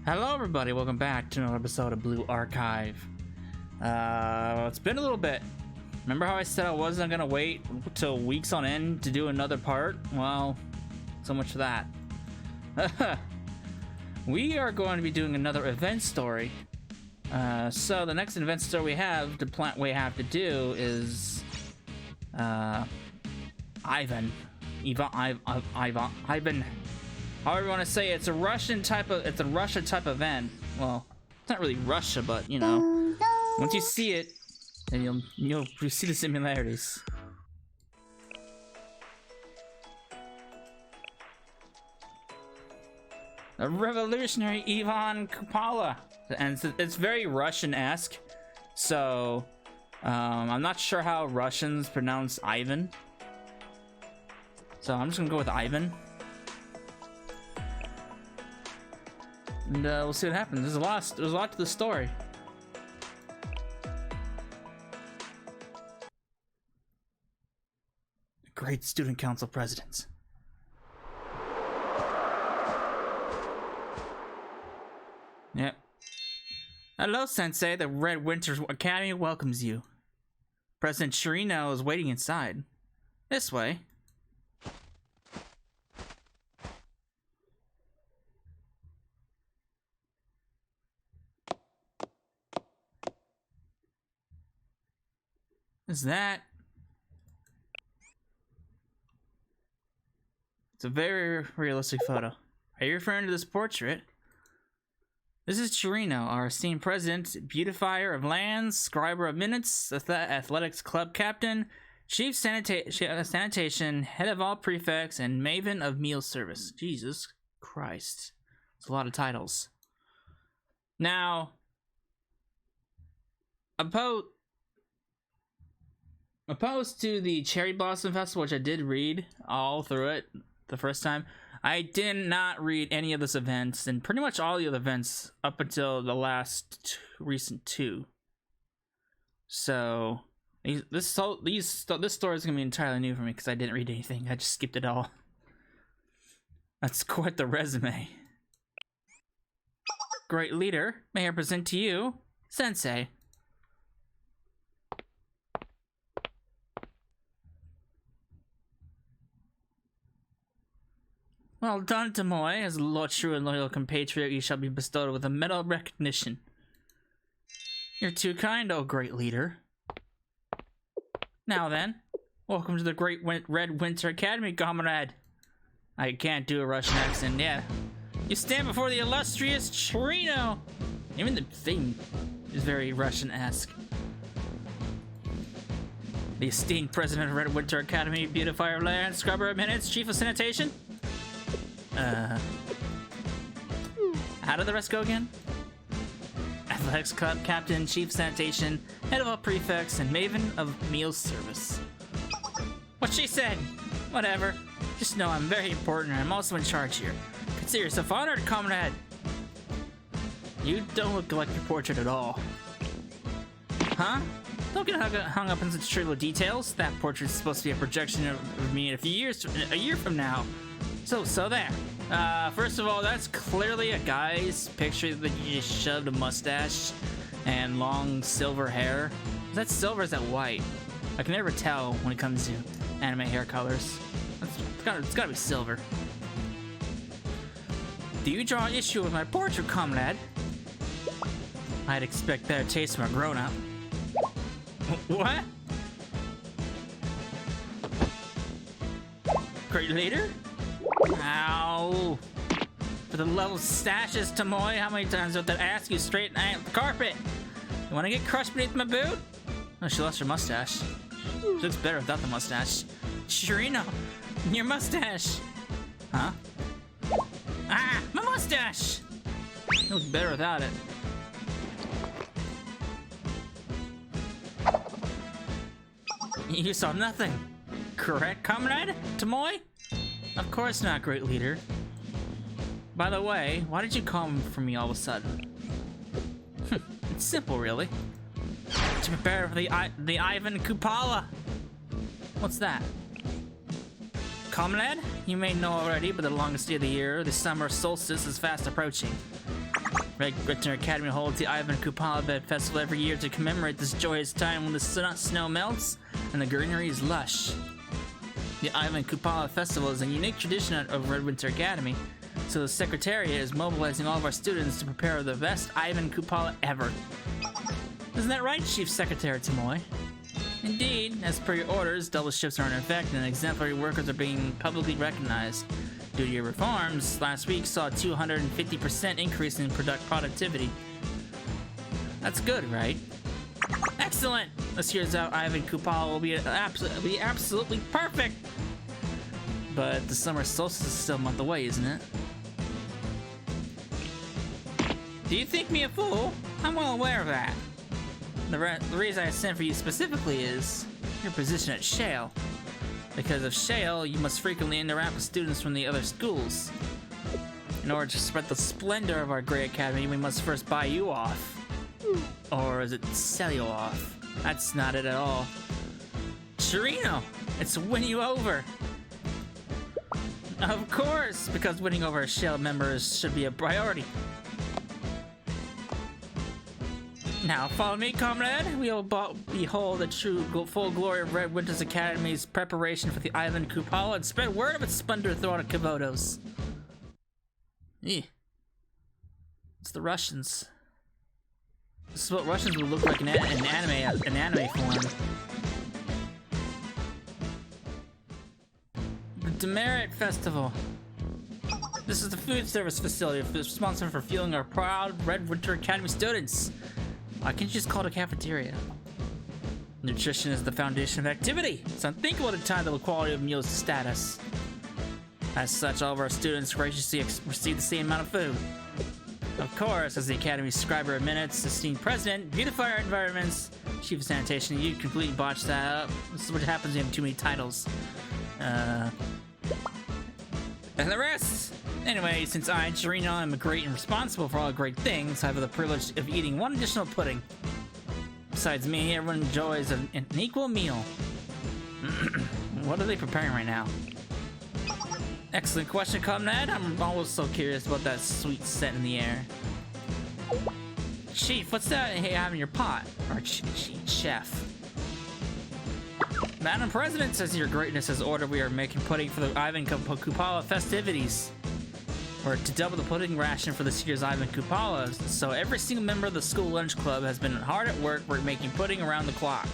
Hello everybody, welcome back to another episode of Blue Archive. It's been a little bit. Remember how I said I wasn't gonna wait till weeks on end to do another part? Well, so much for that. We are going to be doing another event story. So the next event story we have to do is Ivan. However you want to say it. It's a Russia type event. Well, it's not really Russia, but you know, once you see it, then you'll see the similarities. A revolutionary Ivan Kupala, and it's very Russian-esque. So I'm not sure how Russians pronounce Ivan, so I'm just gonna go with Ivan. And we'll see what happens. There's a lot to the story. Great student council presidents. Yep. Hello, Sensei. The Red Winter Academy welcomes you. President Chirino is waiting inside. This way. Is that? It's a very realistic photo. Are you referring to this portrait? This is Chirino, our esteemed president, beautifier of lands, scriber of minutes, athletics club captain, chief sanitation, head of all prefects, and maven of meal service. Jesus Christ. It's a lot of titles. Now, opposed to the Cherry Blossom Festival, which I did read all through it the first time, I did not read any of this events and pretty much all the other events up until the last recent two. So this story is gonna be entirely new for me because I didn't read anything. I just skipped it all. That's quite the resume. Great leader, may I present to you, Sensei. Well done, Tomoe. As a true and loyal compatriot, you shall be bestowed with a medal of recognition. You're too kind, oh great leader. Now then, welcome to the Great Red Winter Academy, comrade. I can't do a Russian accent, yeah. You stand before the illustrious Chirino. Even the thing is very Russian-esque. The esteemed president of Red Winter Academy, beautifier of land, scrubber of minutes, chief of sanitation. How did the rest go again? Athletics club captain, chief sanitation, head of all prefects, and maven of meal service. What she said! Whatever. Just know I'm very important and I'm also in charge here. Consider yourself honored, comrade! You don't look like your portrait at all. Huh? Don't get hung up in such trivial details. That portrait's supposed to be a projection of me in a year from now. So there. First of all, that's clearly a guy's picture that you just shoved a mustache and long silver hair. Is that silver or is that white? I can never tell when it comes to anime hair colors. It's gotta be silver. Do you draw issue with my portrait, comrade? I'd expect better taste from a grown-up. What? Great leader? Ow! For the love of stashes, Tomoe, how many times do I have to ask you straight and the carpet? You wanna get crushed beneath my boot? Oh, she lost her mustache. She looks better without the mustache. Chirino, your mustache! Huh? Ah, my mustache! It looks better without it. You saw nothing. Correct, comrade? Tomoe? Of course not, great leader. By the way, why did you come for me all of a sudden? It's simple, really. To prepare for the Ivan Kupala. What's that? Comrade, you may know already, but the longest day of the year, the summer solstice, is fast approaching. Red Winter Academy holds the Ivan Kupala Bed Festival every year to commemorate this joyous time when the snow melts and the greenery is lush. The Ivan Kupala Festival is a unique tradition of Red Winter Academy, so the Secretariat is mobilizing all of our students to prepare the best Ivan Kupala ever. Isn't that right, Chief Secretary Tomoe? Indeed, as per your orders, double shifts are in effect and exemplary workers are being publicly recognized. Due to your reforms, last week saw a 250% increase in productivity. That's good, right? Excellent! This year's Ivan Kupala will be absolutely perfect! But the summer solstice is still a month away, isn't it? Do you think me a fool? I'm well aware of that. The reason I sent for you specifically is your position at Shale. Because of Shale, you must frequently interact with students from the other schools. In order to spread the splendor of our great academy, we must first buy you off. Or is it sell you off? That's not it at all. Chirino, it's win you over. Of course, because winning over Shale members should be a priority. Now, follow me, comrade. We will behold the true full glory of Red Winter's Academy's preparation for the Ivan Kupala and spread word of its splendor throughout Kavodos. It's the Russians. This is what Russians would look like in anime form. The Demerit Festival. This is the food service facility responsible for fueling our proud Red Winter Academy students. Why can't you just call it a cafeteria? Nutrition is the foundation of activity. It's unthinkable to tie the quality of meals to status. As such, all of our students graciously receive the same amount of food. Of course, as the Academy's scriber of minutes, esteemed president, beautify our environments, chief of sanitation, you completely botched that up. This is what happens when you have too many titles. And the rest! Anyway, since I, Chirino, am great and responsible for all great things, I have the privilege of eating one additional pudding. Besides me, everyone enjoys an equal meal. What are they preparing right now? Excellent question, comrade. I'm always so curious about that sweet scent in the air. Chief, what's that you have in your pot? Or chef? Madam President, says your greatness has ordered we are making pudding for the Ivan Kupala festivities. We're to double the pudding ration for this year's Ivan Kupala, so every single member of the school lunch club has been hard at work. We're making pudding around the clock.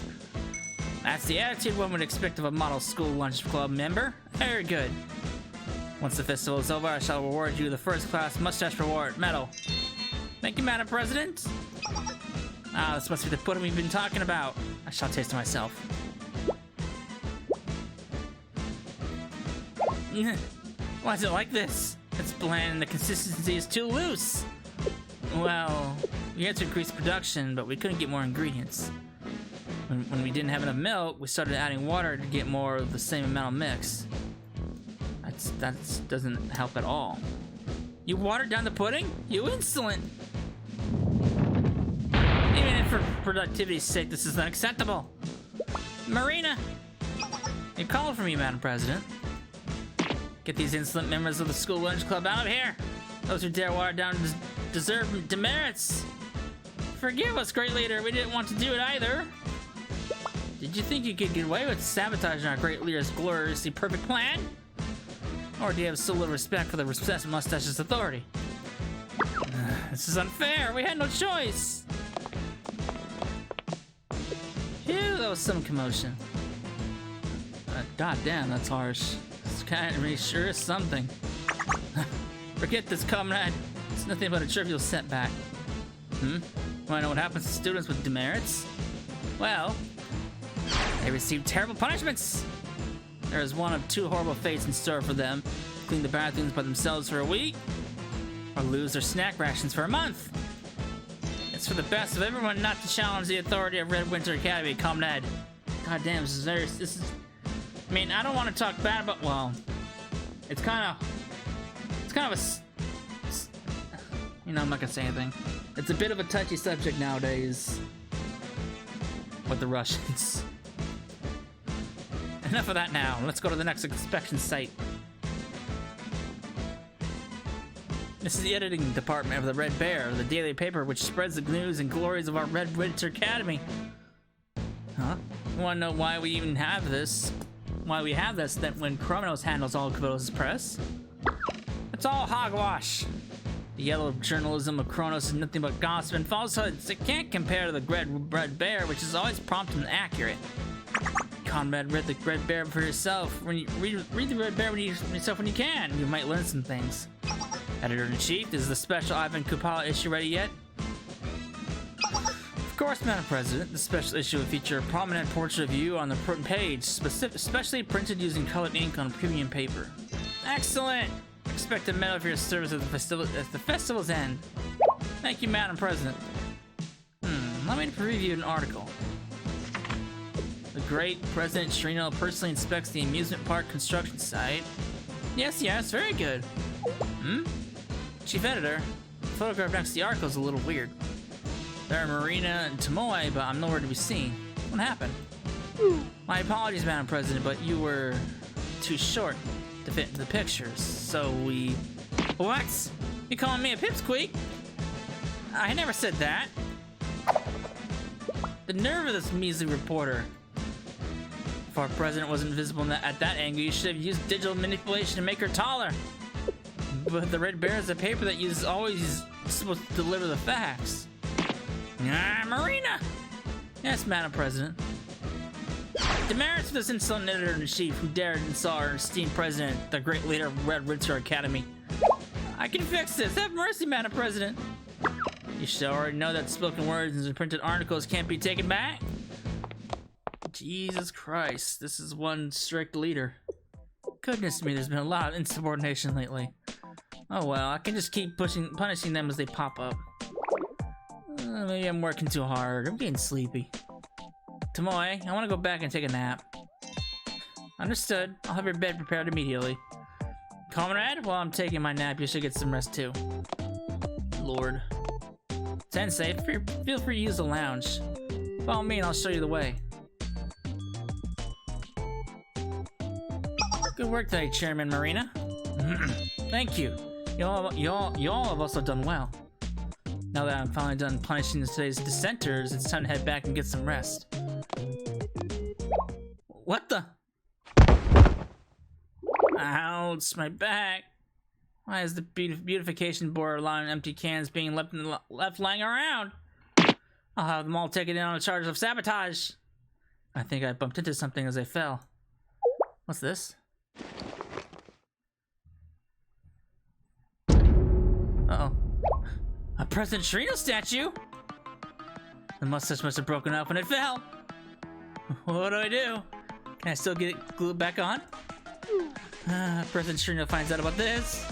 That's the attitude one would expect of a model school lunch club member. Very good. Once the festival is over, I shall reward you the first class mustache reward medal. Thank you, Madam President. Ah, this must be the pudding we've been talking about. I shall taste it myself. Why is it like this? It's bland and the consistency is too loose. Well, we had to increase production, but we couldn't get more ingredients. When we didn't have enough milk, we started adding water to get more of the same amount of mix. That doesn't help at all. You watered down the pudding? You insolent! Even if for productivity's sake, this is unacceptable. Marina! You called for me, Madam President. Get these insolent members of the school lunch club out of here! Those who dare water down deserve demerits! Forgive us, great leader, we didn't want to do it either! Did you think you could get away with sabotaging our great leader's gloriously perfect plan? Or do you have so little respect for the mustache's authority? This is unfair, we had no choice! Phew, that was some commotion. God damn, that's harsh. This kind of really sure is something. Forget this, comrade. It's nothing but a trivial setback. Wanna know what happens to students with demerits? Well, they receive terrible punishments. There is one of two horrible fates in store for them: clean the bathrooms by themselves for a week, or lose their snack rations for a month. It's for the best of everyone not to challenge the authority of Red Winter Academy, comrade. God damn, this is. I mean, I don't want to talk bad about. Well, it's kind of a. You know, I'm not gonna say anything. It's a bit of a touchy subject nowadays with the Russians. Enough of that now. Let's go to the next inspection site. This is the editing department of the Red Bear, the daily paper which spreads the news and glories of our Red Winter Academy. Huh? You wanna know why we even have this? Why we have this, that when Kronos handles all Kupala's press? It's all hogwash. The yellow journalism of Kronos is nothing but gossip and falsehoods. It can't compare to the Red Bear, which is always prompt and accurate. Conrad, read the Red Bear for yourself. When you read the Red Bear when you can, you might learn some things. Editor-in-Chief, is the special Ivan Kupala issue ready yet? Of course, Madam President. The special issue will feature a prominent portrait of you on the front page, specially printed using colored ink on premium paper. Excellent! Expect a medal for your service at the festival's end. Thank you, Madam President. Let me review an article. The great President Chirino personally inspects the amusement park construction site. Yes, very good. Chief Editor, the photograph next to the article is a little weird. There are Marina and Tomoe, but I'm nowhere to be seen. What happened? My apologies, Madam President, but you were too short to fit into the pictures, so we... What? You calling me a pipsqueak? I never said that. The nerve of this measly reporter. If our president wasn't visible at that angle, you should have used digital manipulation to make her taller. But the Red Bear is a paper that is always supposed to deliver the facts. Marina! Yes, Madam President. Demerits for this insolent editor-in-chief who dared insult our esteemed president, the great leader of Red Winter Academy. I can fix this. Have mercy, Madam President. You should already know that spoken words and printed articles can't be taken back. Jesus Christ, this is one strict leader. Goodness me, there's been a lot of insubordination lately. Oh well, I can just keep punishing them as they pop up. Maybe I'm working too hard. I'm getting sleepy. Tomoe, I want to go back and take a nap. Understood. I'll have your bed prepared immediately. Comrade, while I'm taking my nap, you should get some rest too. Lord. Sensei, feel free to use the lounge. Follow me and I'll show you the way. Good work today, Chairman Marina. Thank you. You all have also done well. Now that I'm finally done punishing today's dissenters, it's time to head back and get some rest. What the? Ouch, my back. Why is the beautification board allowing empty cans being left lying around? I'll have them all taken in on a charge of sabotage. I think I bumped into something as I fell. What's this? Uh-oh. A President Chirino statue? The mustache must have broken off when it fell. What do I do? Can I still get it glued back on? President Chirino finds out about this.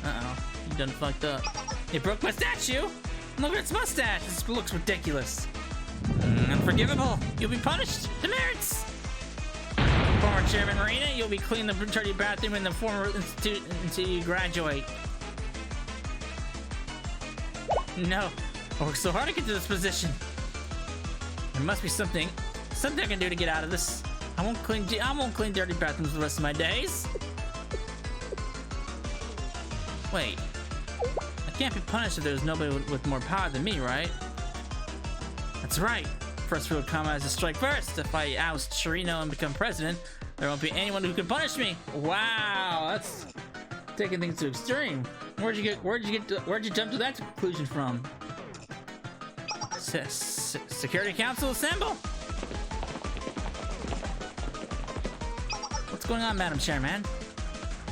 Uh-oh. You done fucked up. It broke my statue! Look at its mustache! This looks ridiculous. Unforgivable! You'll be punished! Demerits! Former Chairman Marina, you'll be cleaning the fraternity bathroom in the former institute until you graduate. No, I worked so hard to get to this position. There must be something I can do to get out of this. I won't clean dirty bathrooms the rest of my days. Wait, I can't be punished if there's nobody with more power than me, right? That's right. First rule of combat is to strike first. If I oust Chirino and become president, there won't be anyone who can punish me. Wow, that's taking things to extreme. Where'd you jump to that conclusion from? Security Council assemble. What's going on, Madam Chairman?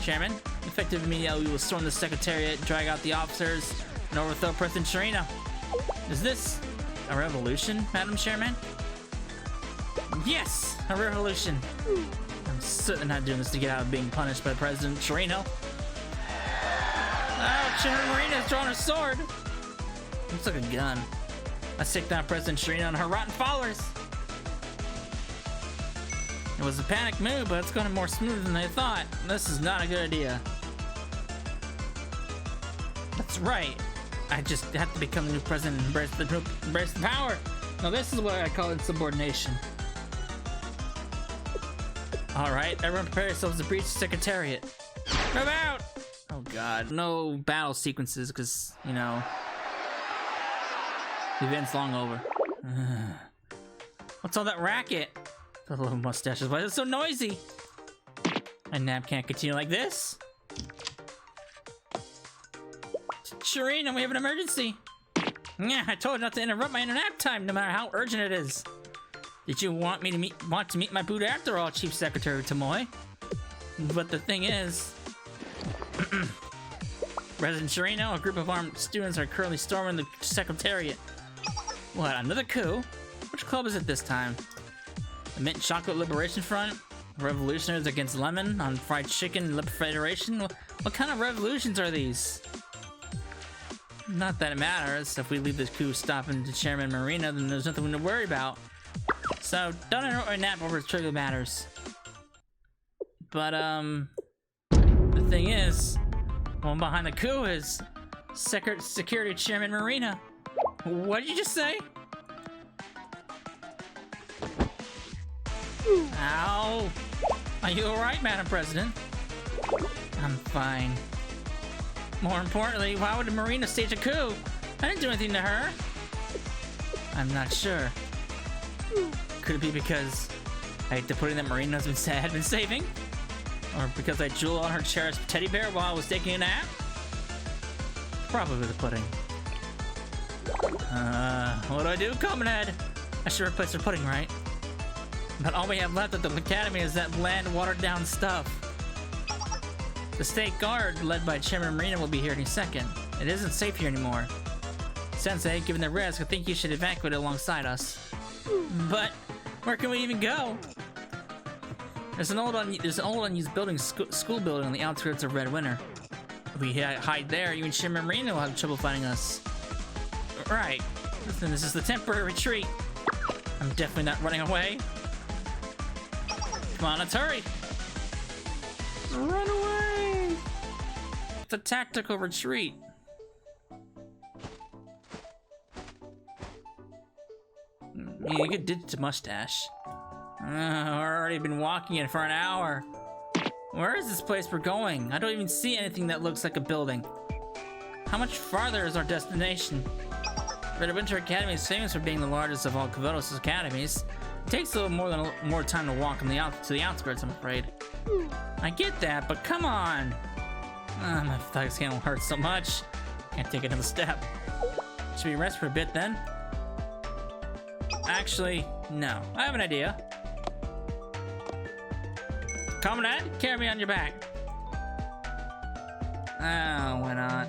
Chairman, effective immediately, we will storm the Secretariat, drag out the officers, and overthrow President Chirino. Is this a revolution, Madam Chairman? Yes, a revolution. I'm certainly not doing this to get out of being punished by President Chirino. Oh, Chairman Marina's drawn her sword. Looks like a gun. Let's take down President Chirino and her rotten followers. It was a panic move, but it's going more smooth than I thought. This is not a good idea. That's right. I just have to become the new president and embrace the power. Now this is what I call insubordination. Alright, everyone prepare yourselves to breach the Secretariat. Move out! Oh god. No battle sequences, because, you know, the event's long over. What's all that racket? The little mustaches. Why is it so noisy? And nap can't continue like this. Shireen, we have an emergency. Yeah, I told you not to interrupt my nap time, no matter how urgent it is. Did you want me to meet my boot after all, Chief Secretary Tomoe? But the thing is, President Shirino, a group of armed students are currently storming the Secretariat. What, another coup? Which club is it this time? The Mint Chocolate Liberation Front? Revolutionaries against Lemon on Fried Chicken Federation? What kind of revolutions are these? Not that it matters. If we leave this coup stopping to Chairman Marina, then there's nothing to worry about. So, don't interrupt my nap over trivial matters. But, the thing is, one behind the coup is Security Chairman Marina. What did you just say? Ow! Are you alright, Madam President? I'm fine. More importantly, why would Marina stage a coup? I didn't do anything to her. I'm not sure. Could it be because I hate the pudding that Marina had been saving? Or because I drooled on her cherished teddy bear while I was taking a nap? Probably the pudding. What do I do, Copenhead? I should replace her pudding, right? But all we have left at the academy is that bland, watered-down stuff. The state guard, led by Chairman Marina, will be here any second. It isn't safe here anymore. Sensei, given the risk, I think you should evacuate alongside us. But where can we even go? There's an old unused building, school building on the outskirts of Red Winter. If we hide there, you and Chairman Marina will have trouble finding us. Right. Listen, this is the temporary retreat. I'm definitely not running away. Come on, let's hurry. Run away! It's a tactical retreat. Yeah, you could ditch the mustache. I've already been walking it for an hour. Where is this place we're going? I don't even see anything that looks like a building. How much farther is our destination? Red Winter Academy is famous for being the largest of all Kavotos academies. It takes a little more time to walk to the outskirts, I'm afraid. I get that, but come on! My thighs can't hurt so much. Can't take another step. Should we rest for a bit then? Actually, no. I have an idea. Commandant, carry me on your back. Oh, why not?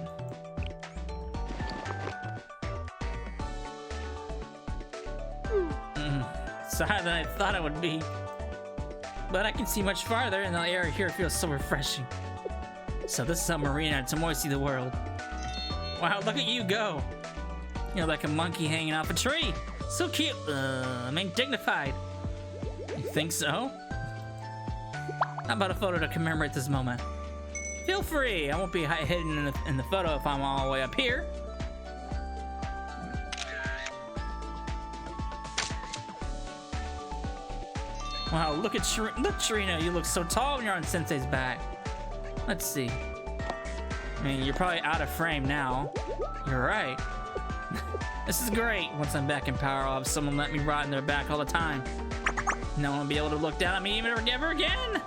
It's higher than I thought it would be. But I can see much farther, and the air here feels so refreshing. So this is how Marina and Tomoe see the world. Wow, look at you go! You're like a monkey hanging off a tree. So cute. I mean dignified. You think so? How about a photo to commemorate this moment? Feel free. I won't be hidden in the photo if I'm all the way up here. Wow, look at Shirino. You look so tall when you're on Sensei's back. Let's see. I mean, you're probably out of frame now. You're right. This is great. Once I'm back in power, I'll have someone let me ride in their back all the time. No one will be able to look down at me ever again.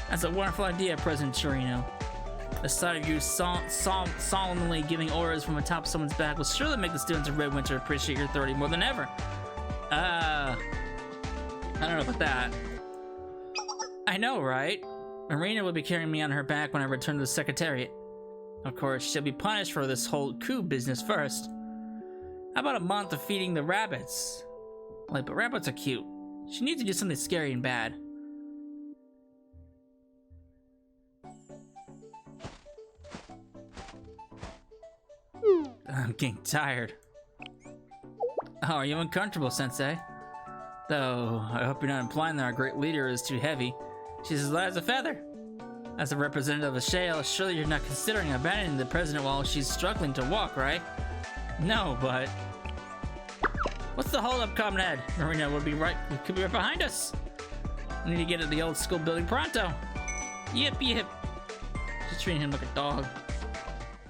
That's a wonderful idea, President Shirino. The sight of you solemnly giving orders from atop someone's back will surely make the students of Red Winter appreciate your authority more than ever. I don't know about that. I know, right? Marina will be carrying me on her back when I return to the Secretariat. Of course, she'll be punished for this whole coup business first. How about a month of feeding the rabbits? Like, but rabbits are cute. She needs to do something scary and bad. I'm getting tired. Oh, are you uncomfortable, Sensei? Though, I hope you're not implying that our great leader is too heavy. She's as light as a feather. As a representative of Shale, surely you're not considering abandoning the president while she's struggling to walk, right? No, but... What's the holdup, Comrade? Marina would be right. Could be right behind us. We need to get to the old school building pronto. Yip, yip. treating him like a dog.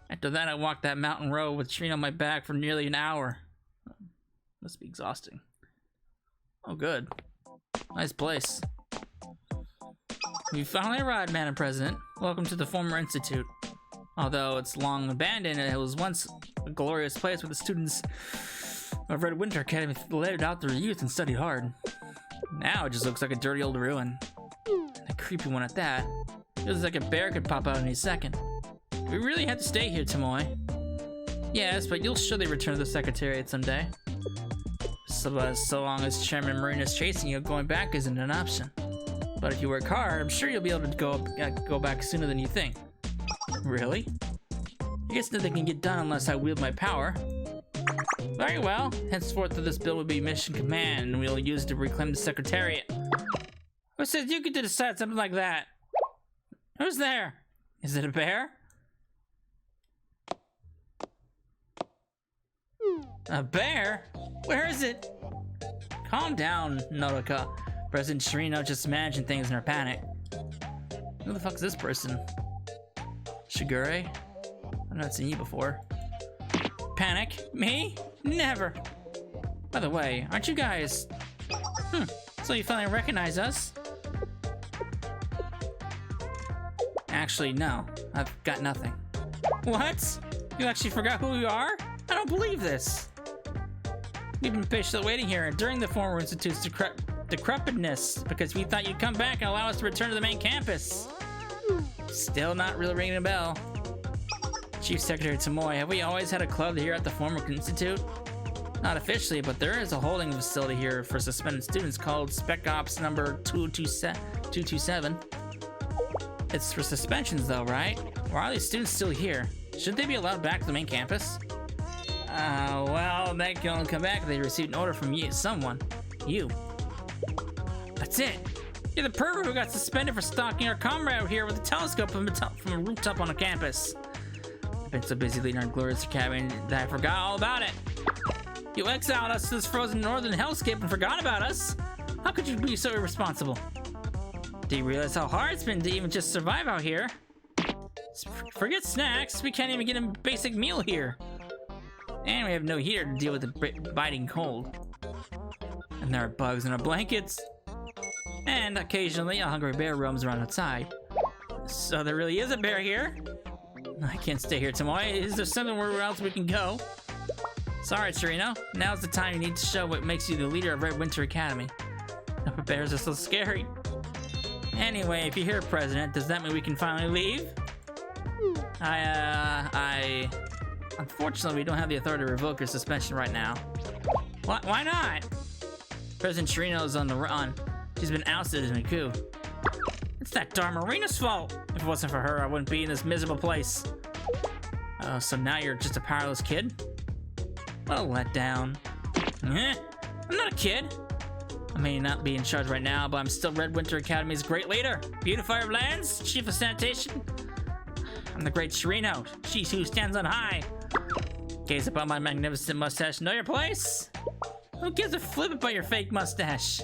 After that, I walked that mountain road with Trina on my back for nearly an hour. Must be exhausting. Oh, good. Nice place. We finally arrived, Madam President. Welcome to the former institute. Although it's long abandoned, it was once a glorious place where the students of Red Winter Academy lived out their youth and studied hard. Now it just looks like a dirty old ruin. A creepy one at that. Feels like a bear could pop out any second. We really have to stay here, Tomoe. Yes, but you'll surely return to the Secretariat someday. So long as Chairman Marine is chasing you, going back isn't an option. But if you work hard, I'm sure you'll be able to go back sooner than you think. Really? I guess nothing can get done unless I wield my power. Very well. Henceforth, this bill will be Mission Command, and we'll use it to reclaim the Secretariat. Who says you get to decide something like that? Who's there? Is it a bear? A bear? Where is it? Calm down, Nodoka. President Shirino just imagined things in her panic. Who the fuck is this person? Shigure? I've not seen you before. Panic? Me? Never! By the way, aren't you guys... So you finally recognize us? Actually, no. I've got nothing. What? You actually forgot who you are? I don't believe this! We've been patiently waiting here during the former institute's decrepitness because we thought you'd come back and allow us to return to the main campus. Still not really ringing a bell. Chief Secretary Tomoe, have we always had a club here at the former institute? Not officially, but there is a holding facility here for suspended students called Spec Ops number 227. It's for suspensions though, right? Why are these students still here? Shouldn't they be allowed back to the main campus? Well, they can only come back if they received an order from someone. You. That's it. You're the pervert who got suspended for stalking our comrade out here with a telescope from a rooftop on a campus. I've been so busy leading our glorious academy that I forgot all about it. You exiled us to this frozen northern hellscape and forgot about us? How could you be so irresponsible? Do you realize how hard it's been to even just survive out here? Forget snacks, we can't even get a basic meal here. And we have no heater to deal with the biting cold. And there are bugs in our blankets. And occasionally a hungry bear roams around outside. So there really is a bear here? I can't stay here, Tomoe. Is there somewhere else we can go? Sorry, Chirino. Now's the time you need to show what makes you the leader of Red Winter Academy. No, bears are so scary. Anyway, if you're here, President, does that mean we can finally leave? Unfortunately, we don't have the authority to revoke your suspension right now. Why not? President Chirino is on the run. She's been ousted in a coup. It's that darn Marina's fault. If it wasn't for her, I wouldn't be in this miserable place. So now you're just a powerless kid? What a letdown. I'm not a kid. I may not be in charge right now, but I'm still Red Winter Academy's great leader. Beautifier of lands, chief of sanitation. I'm the great Chirino, she who stands on high. Gaze upon my magnificent mustache, know your place? Who gives a flip about your fake mustache?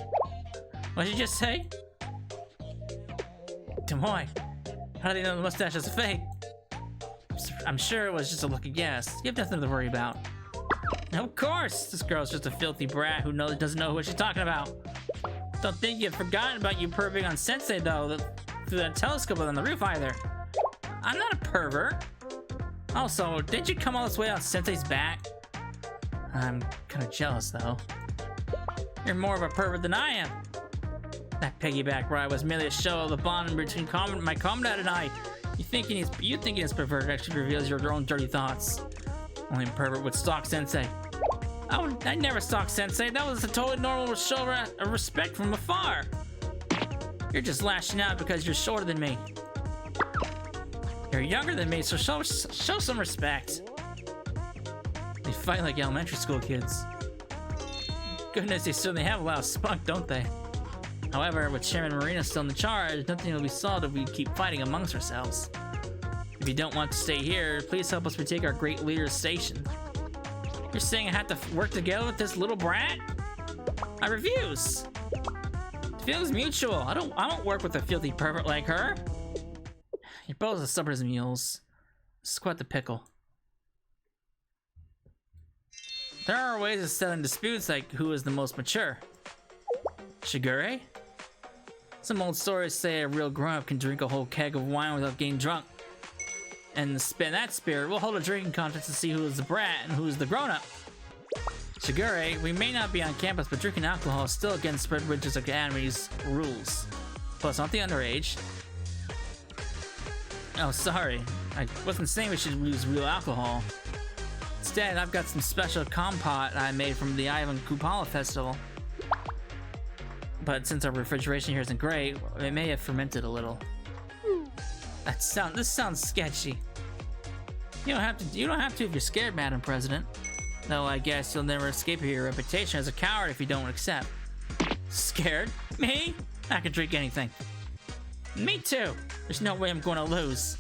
What did you just say? Tomoe, how do you know the mustache is fake? I'm sure it was just a lucky guess. You have nothing to worry about. Of course! This girl's just a filthy brat who doesn't know what she's talking about. Don't think you've forgotten about you perving on Sensei, though, through that telescope on the roof either. I'm not a pervert. Also, didn't you come all this way on Sensei's back? I'm kind of jealous, though. You're more of a pervert than I am. That piggyback ride was merely a show of the bond between my comrade and I. You thinking it's perverted actually reveals your own dirty thoughts. Only a pervert would stalk Sensei. I never stalked Sensei. That was a totally normal show of respect from afar. You're just lashing out because you're shorter than me. You're younger than me, so show some respect. They fight like elementary school kids. Goodness, they certainly have a lot of spunk, don't they? However, with Chairman Marina still in charge, nothing will be solved if we keep fighting amongst ourselves. If you don't want to stay here, please help us retake our great leader's station. You're saying I have to work together with this little brat? I refuse. The feeling's mutual. I don't work with a filthy pervert like her. You're both as stubborn as mules. This is quite the pickle. There are ways of settling disputes, like who is the most mature. Shigure? Some old stories say a real grown-up can drink a whole keg of wine without getting drunk. And in that spirit, we'll hold a drinking contest to see who is the brat and who is the grown-up. Shigure, we may not be on campus, but drinking alcohol is still against Dripice Academy's rules. Plus, not the underage. Oh, sorry. I wasn't saying we should use real alcohol. Instead, I've got some special compote I made from the Ivan Kupala festival. But since our refrigeration here isn't great, it may have fermented a little. This sounds sketchy. You don't have to if you're scared, Madam President. Though I guess you'll never escape your reputation as a coward if you don't accept. Scared? Me? I can drink anything. Me too. There's no way I'm going to lose.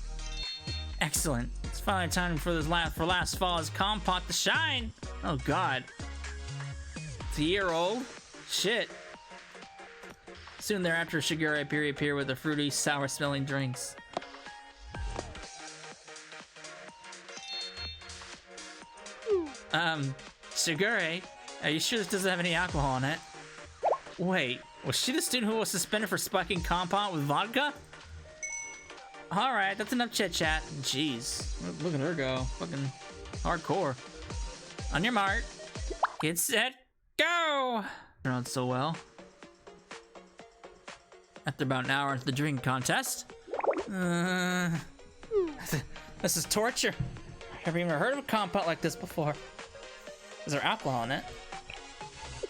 Excellent. It's finally time for last fall's compote to shine. Oh God. It's a year old? Shit. Soon thereafter, Shigure appear with the fruity, sour-smelling drinks. Shigure, are you sure this doesn't have any alcohol in it? Wait, was she the student who was suspended for spiking compote with vodka? Alright, that's enough chit-chat. Jeez, look at her go. Fucking hardcore. On your mark, get set, go! Turned out so well. After about an hour into the drinking contest. This is torture. I've never even heard of a compote like this before. Is there alcohol in it?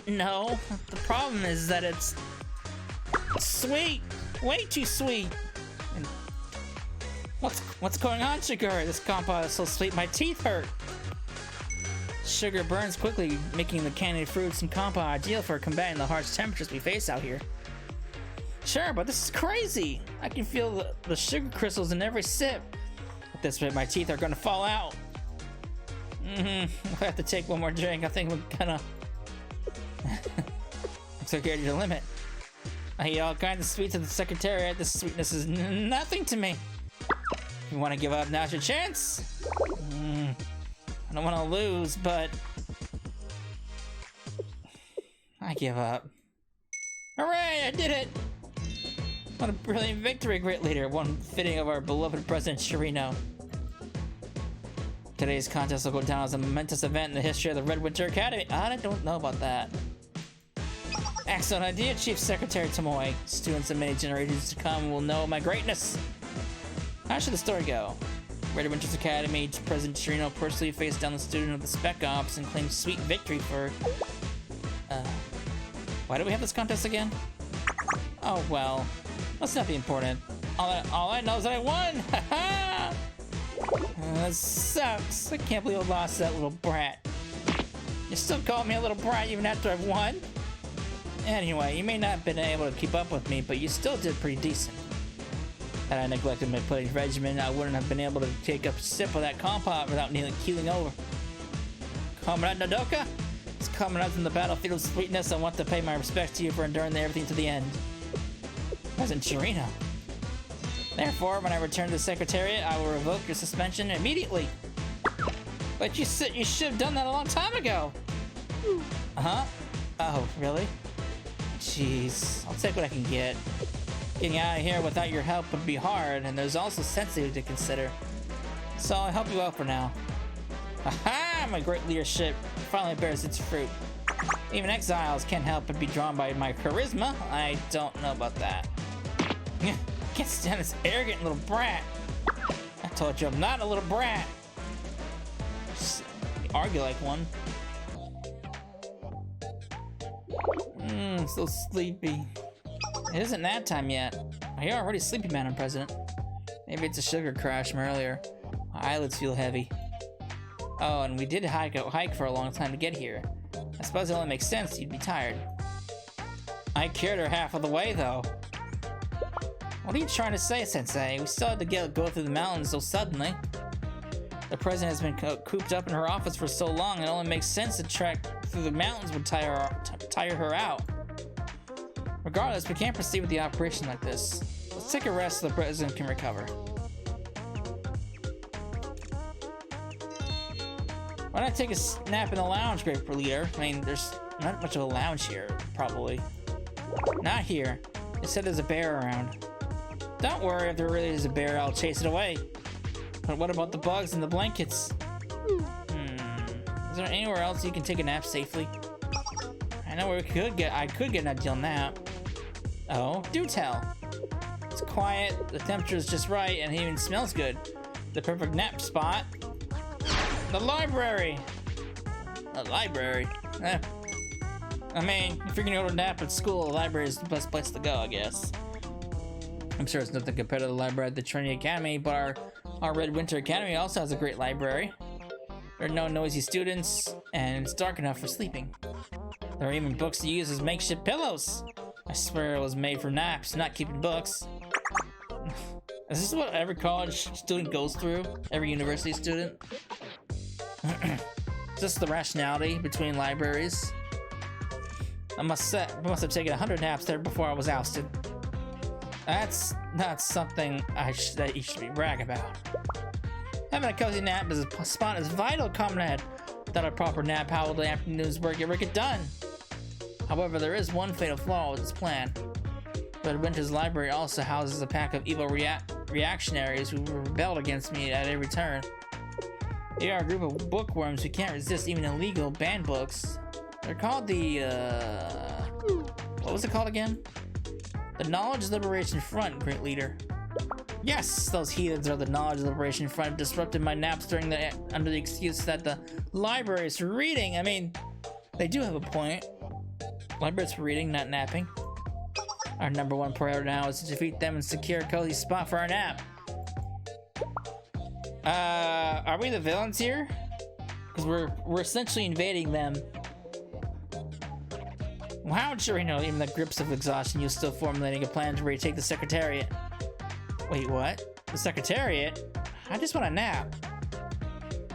No. The problem is that it's sweet. Way too sweet. And what's going on, Shigure? This compote is so sweet my teeth hurt. Sugar burns quickly, making the candied fruits and compote ideal for combating the harsh temperatures we face out here. Sure, but this is crazy. I can feel the sugar crystals in every sip. At this rate, my teeth are gonna fall out. If I have to take one more drink, I think we're gonna... I'm so scared to the limit. I eat all kinds of sweets at the Secretariat. This sweetness is nothing to me. If you want to give up, now's your chance. I don't want to lose, but... I give up. Hooray, I did it! What a brilliant victory, great leader. One fitting of our beloved President Shirino. Today's contest will go down as a momentous event in the history of the Red Winter Academy. I don't know about that. Excellent idea, Chief Secretary Tomoe. Students of many generations to come will know my greatness. How should the story go? Red Winter's Academy, President Shirino personally faced down the student of the Spec Ops and claimed sweet victory for... Why do we have this contest again? Oh well, must not be important. All I know is that I won! Haha! That sucks. I can't believe I lost that little brat. You still call me a little brat even after I've won? Anyway, you may not have been able to keep up with me, but you still did pretty decent. Had I neglected my playing regimen, I wouldn't have been able to take a sip of that compote without nearly keeling over. Comrade Nodoka? As comrades in the battlefield of sweetness, I want to pay my respects to you for enduring everything to the end. President Shirino. Therefore, when I return to the Secretariat, I will revoke your suspension immediately. But you should have done that a long time ago. Uh-huh. Oh, really? Jeez, I'll take what I can get. Getting out of here without your help would be hard, and there's also sensitivity to consider. So I'll help you out for now. Aha! My great leadership finally bears its fruit. Even exiles can't help but be drawn by my charisma. I don't know about that. Can't stand this arrogant little brat. I told you I'm not a little brat. Just argue like one. So sleepy. It isn't nap time yet. You're already sleepy, Madam President. Maybe it's a sugar crash from earlier. My eyelids feel heavy. Oh, and we did hike for a long time to get here. I suppose it only makes sense you'd be tired. I cured her half of the way, though. What are you trying to say, Sensei? We still had to go through the mountains so suddenly. The president has been cooped up in her office for so long, it only makes sense to trek through the mountains would tire her out. Regardless, we can't proceed with the operation like this. Let's take a rest so the president can recover. Why not take a nap in the lounge, Great Leader? I mean, there's not much of a lounge here, probably. Not here. They said there's a bear around. Don't worry, if there really is a bear, I'll chase it away. But what about the bugs and the blankets? Is there anywhere else you can take a nap safely? I know where I could get an ideal nap. Oh, do tell. It's quiet, the temperature is just right, and it even smells good. The perfect nap spot. The library! The library? I mean, if you're gonna go to nap at school, the library is the best place to go, I guess. I'm sure it's nothing compared to the library at the Trinity Academy, but our Red Winter Academy also has a great library. There are no noisy students, and it's dark enough for sleeping. There are even books to use as makeshift pillows. I swear it was made for naps, not keeping books. Is this what every college student goes through? Every university student? Is this the rationality between libraries? I must have taken 100 naps there before I was ousted. That's not something that you should brag about. Having a cozy nap is a spot is vital, comrade. Without a proper nap, how will the afternoon's work ever get done? However, there is one fatal flaw with this plan. Red Winter's library also houses a pack of evil reactionaries who rebelled against me at every turn. They are a group of bookworms who can't resist even illegal banned books. They're called the, what was it called again? The Knowledge Liberation Front, Great Leader. Yes, those heathens are the Knowledge Liberation Front, disrupted my naps under the excuse that the library is for reading. I mean, they do have a point. Library's for reading, not napping. Our #1 priority now is to defeat them and secure a cozy spot for our nap. Are we the villains here? Because we're essentially invading them. Wow, Chirino, even the grips of exhaustion, you're still formulating a plan to retake the Secretariat. Wait, what? The Secretariat? I just want a nap.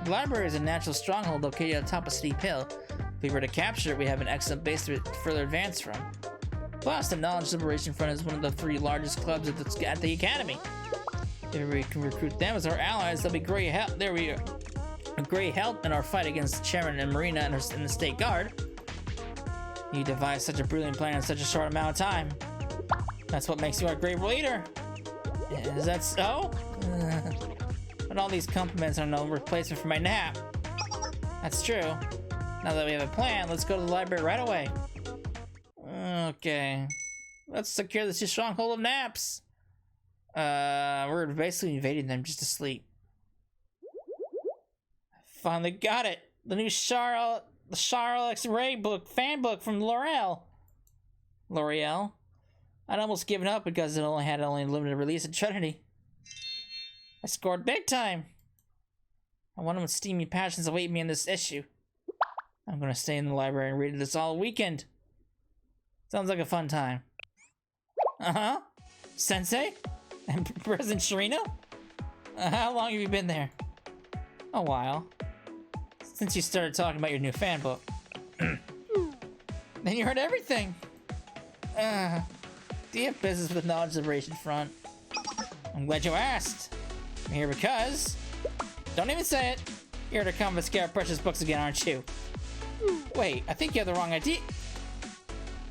The library is a natural stronghold located on top of Steep Hill. If we were to capture it, we have an excellent base to further advance from. Plus, the Knowledge Liberation Front is one of the 3 largest clubs at the Academy. If we can recruit them as our allies, they'll be great help. There we are. A great help in our fight against Chairman and Marina and the State Guard. You devised such a brilliant plan in such a short amount of time. That's what makes you our great leader. Is that so? But all these compliments are no replacement for my nap. That's true. Now that we have a plan, let's go to the library right away. Okay. Let's secure this stronghold of naps. We're basically invading them just to sleep. Finally got it. The new Charles X-Ray book, fan book from L'Oreal. L'Oreal? I'd almost given up because it only had a limited release at Trinity. I scored big time. I wonder what steamy passions await me in this issue. I'm gonna stay in the library and read this all weekend. Sounds like a fun time. Uh-huh. Sensei? And President Chirino? How long have you been there? A while. Since you started talking about your new fan book. Then you heard everything. Do you have business with the Knowledge Liberation Front? I'm glad you asked. I'm here because... Don't even say it. You're here to confiscate our precious books again, aren't you? Wait, I think you have the wrong idea.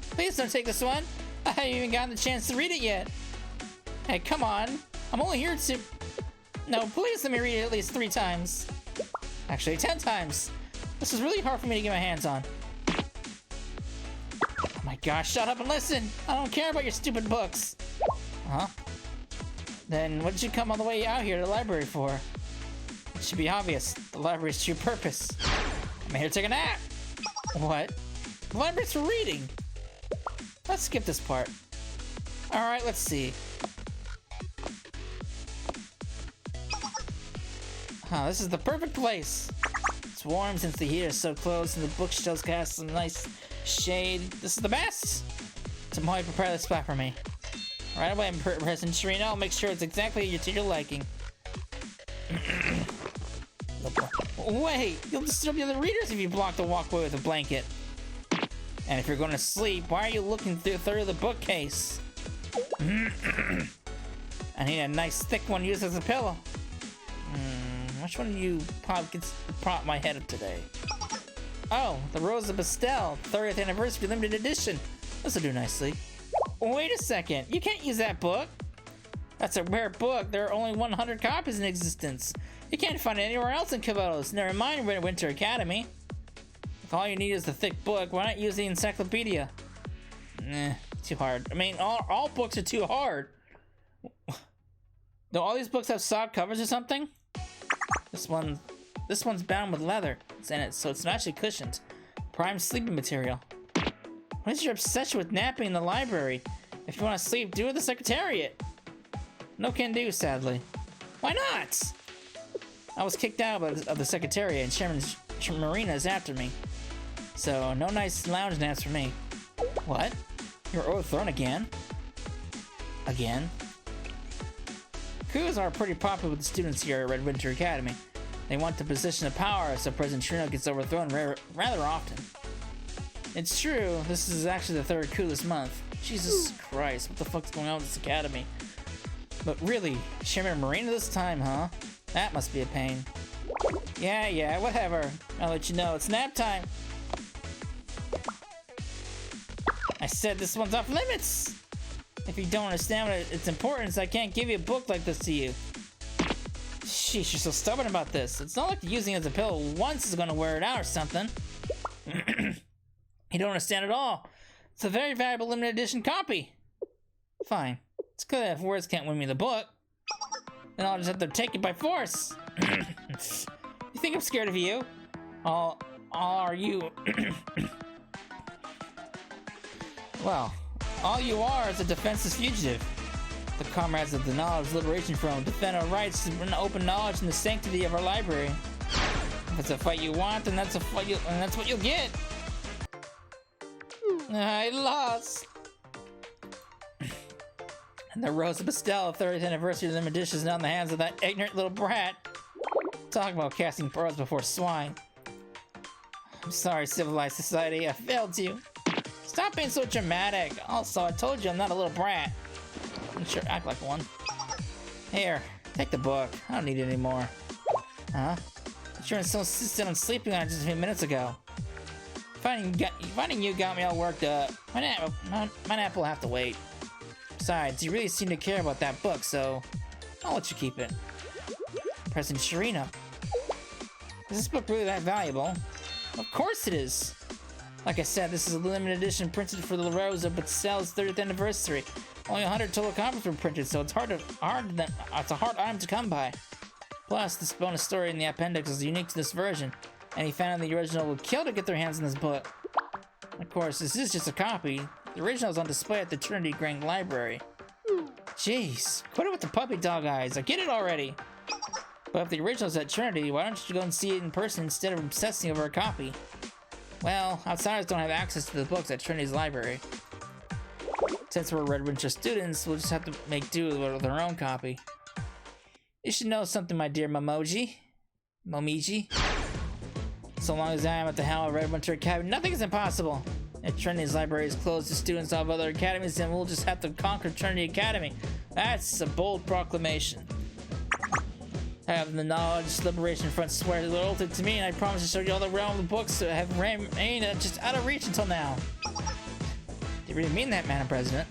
Please don't take this one. I haven't even gotten the chance to read it yet. Hey, come on. I'm only here to... No, please let me read it at least 3 times. Actually, 10 times. This is really hard for me to get my hands on. Oh my gosh, shut up and listen. I don't care about your stupid books. Huh? Then what did you come all the way out here to the library for? It should be obvious. The library's true purpose. I'm here to take a nap. What? The library's for reading. Let's skip this part. Alright, let's see. This is the perfect place. It's warm since the heat is so close and the bookshelves cast some nice shade. This is the best! Tomoe, prepare this spot for me. Right away, President Chirino. I'll make sure it's exactly to your liking. Wait! You'll disturb the other readers if you block the walkway with a blanket. And if you're going to sleep, why are you looking through the bookcase? I need a nice thick one used as a pillow. What Which one of you prop my head up today? Oh, the Rose of Bastel, 30th anniversary limited edition. This'll do nicely. Wait a second, you can't use that book. That's a rare book. There are only 100 copies in existence. You can't find it anywhere else in Kupala. Never mind Winter Academy. If all you need is the thick book, why not use the encyclopedia? Nah, too hard. I mean, all books are too hard. Do all these books have soft covers or something? This one's bound with leather. It's in it, so it's naturally cushioned. Prime sleeping material. What is your obsession with napping in the library? If you want to sleep, do it at the Secretariat. No can do, sadly. Why not? I was kicked out of the Secretariat and Chairman Marina is after me. So, no nice lounge naps for me. What? You're overthrown again? Again? Coups are pretty popular with the students here at Red Winter Academy. They want the position of power, so President Trino gets overthrown rather often. It's true, this is actually the third coup this month. Jesus Christ, what the fuck's going on with this academy? But really, Chairman Marina this time, huh? That must be a pain. Yeah, whatever. I'll let you know, it's nap time. I said this one's off limits! If you don't understand its importance, I can't give you a book like this to you. Sheesh, you're so stubborn about this. It's not like using it as a pillow once is gonna wear it out or something. You don't understand at all. It's a very valuable limited edition copy. Fine. It's good if words can't win me the book. Then I'll just have to take it by force. You think I'm scared of you? All are you? Well, all you are is a defenseless fugitive. The comrades of the Knowledge Liberation Front defend our rights to open knowledge and the sanctity of our library. If it's a fight you want, then that's what you'll get. I lost. And the Rose of Bastel 30th anniversary limited edition is now in the hands of that ignorant little brat. Talk about casting pearls before swine. I'm sorry, civilized society, I failed you. Stop being so dramatic. Also, I told you I'm not a little brat. I'm sure act like one. Here, take the book. I don't need it anymore. Huh? Sure, so insistent on sleeping on it just a few minutes ago. Finding you got me all worked up. My nap will have to wait. Besides, you really seem to care about that book, so I'll let you keep it. President Shirino. Is this book really that valuable? Of course it is! Like I said, this is a limited edition printed for the Rose of Bastel's 30th anniversary. Only 100 total copies were printed, so it's it's a hard item to come by. Plus, this bonus story in the appendix is unique to this version. Any fan of the original would kill to get their hands on this book. Of course, this is just a copy. The original is on display at the Trinity Grand Library. Jeez, quit it with the puppy dog eyes. I get it already. But if the original's at Trinity, why don't you go and see it in person instead of obsessing over a copy? Well, outsiders don't have access to the books at Trinity's library. Since we're Red Winter students, we'll just have to make do with our own copy. You should know something, my dear Momiji. So long as I am at the helm of Red Winter Academy, nothing is impossible. If Trinity's library is closed to students of other academies, then we'll just have to conquer Trinity Academy. That's a bold proclamation. Have the Knowledge Liberation Front swear loyalty to me, and I promise to show you all the realm of the books that have remained just out of reach until now. Do you really mean that, Madam President?